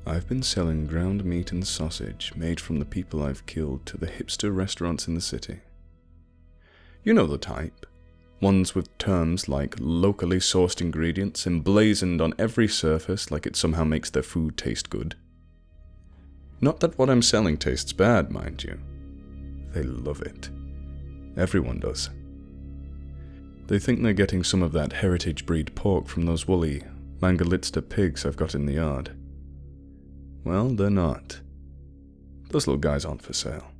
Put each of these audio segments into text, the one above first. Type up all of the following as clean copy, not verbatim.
I've been selling ground meat and sausage made from the people I've killed to the hipster restaurants in the city. You know the type. Ones with terms like locally sourced ingredients emblazoned on every surface like it somehow makes their food taste good. Not that what I'm selling tastes bad, mind you. They love it. Everyone does. They think they're getting some of that heritage breed pork from those woolly Mangalitsa pigs I've got in the yard. Well, they're not. Those little guys aren't for sale.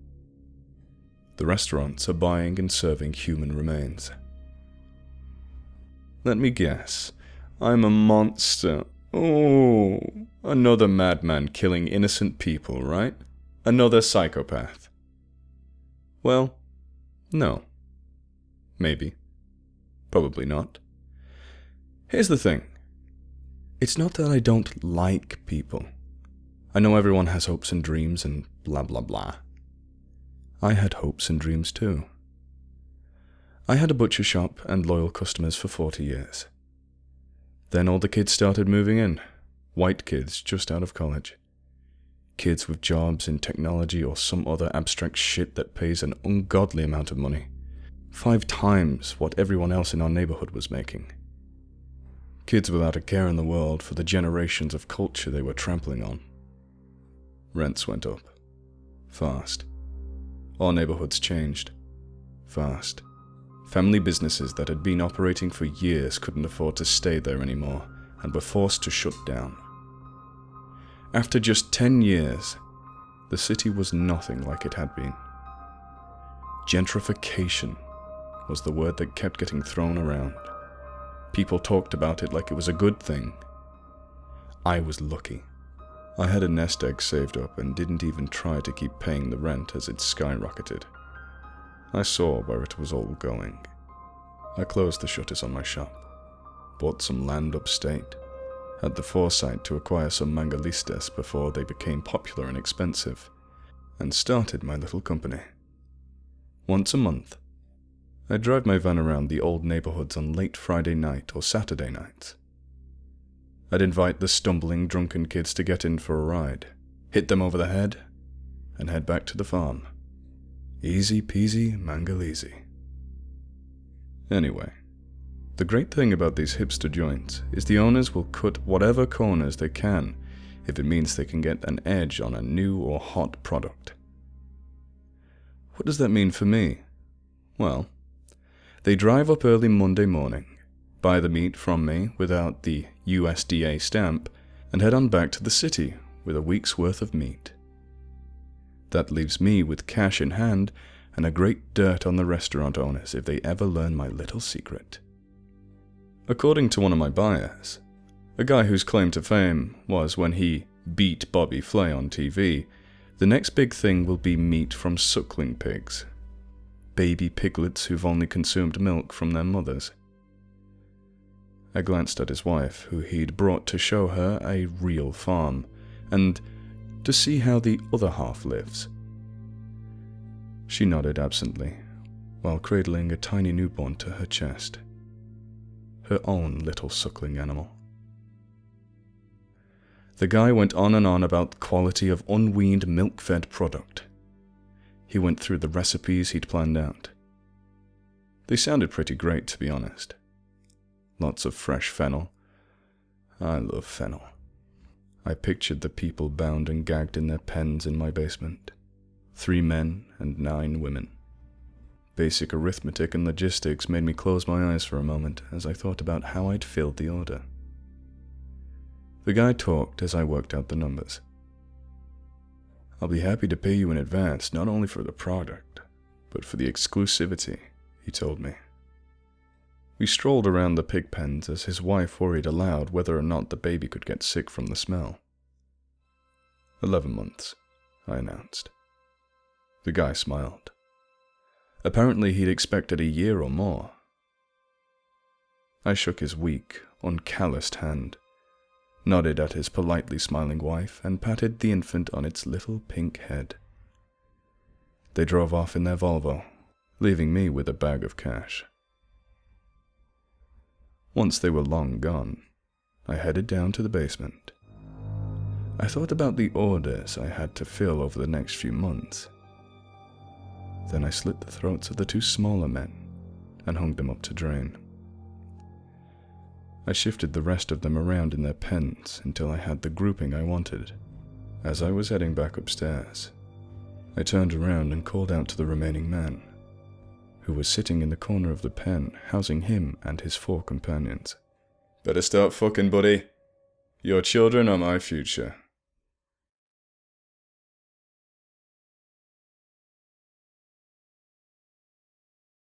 The restaurants are buying and serving human remains. Let me guess. I'm a monster. Oh, another madman killing innocent people, right? Another psychopath. Well, no. Maybe. Probably not. Here's the thing. It's not that I don't like people. I know everyone has hopes and dreams and blah blah blah. I had hopes and dreams too. I had a butcher shop and loyal customers for 40 years. Then all the kids started moving in. White kids just out of college. Kids with jobs in technology or some other abstract shit that pays an ungodly amount of money. 5 times what everyone else in our neighborhood was making. Kids without a care in the world for the generations of culture they were trampling on. Rents went up. Fast. Our neighborhoods changed. Fast. Family businesses that had been operating for years couldn't afford to stay there anymore and were forced to shut down. After just 10 years, the city was nothing like it had been. Gentrification was the word that kept getting thrown around. People talked about it like it was a good thing. I was lucky. I had a nest egg saved up and didn't even try to keep paying the rent as it skyrocketed. I saw where it was all going. I closed the shutters on my shop, bought some land upstate, had the foresight to acquire some mangalistas before they became popular and expensive, and started my little company. Once a month, I'd drive my van around the old neighborhoods on late Friday night or Saturday nights. I'd invite the stumbling, drunken kids to get in for a ride, hit them over the head, and head back to the farm. Easy peasy, mangaleasy. Anyway, the great thing about these hipster joints is the owners will cut whatever corners they can if it means they can get an edge on a new or hot product. What does that mean for me? Well, they drive up early Monday morning, buy the meat from me without the USDA stamp, and head on back to the city with a week's worth of meat. That leaves me with cash in hand and a great dirt on the restaurant owners if they ever learn my little secret. According to one of my buyers, a guy whose claim to fame was when he beat Bobby Flay on TV, the next big thing will be meat from suckling pigs. Baby piglets who've only consumed milk from their mothers. I glanced at his wife, who he'd brought to show her a real farm, and to see how the other half lives. She nodded absently, while cradling a tiny newborn to her chest. Her own little suckling animal. The guy went on and on about the quality of unweaned milk-fed product. He went through the recipes he'd planned out. They sounded pretty great, to be honest. Lots of fresh fennel. I love fennel. I pictured the people bound and gagged in their pens in my basement. 3 men and 9 women. Basic arithmetic and logistics made me close my eyes for a moment as I thought about how I'd filled the order. The guy talked as I worked out the numbers. I'll be happy to pay you in advance, not only for the product, but for the exclusivity, he told me. We strolled around the pig pens as his wife worried aloud whether or not the baby could get sick from the smell. 11 months, I announced. The guy smiled. Apparently he'd expected a year or more. I shook his weak, uncalloused hand, nodded at his politely smiling wife, and patted the infant on its little pink head. They drove off in their Volvo, leaving me with a bag of cash. Once they were long gone, I headed down to the basement. I thought about the orders I had to fill over the next few months. Then I slit the throats of the 2 smaller men and hung them up to drain. I shifted the rest of them around in their pens until I had the grouping I wanted. As I was heading back upstairs, I turned around and called out to the remaining man, who was sitting in the corner of the pen housing him and his 4 companions. "Better start fucking, buddy. Your children are my future."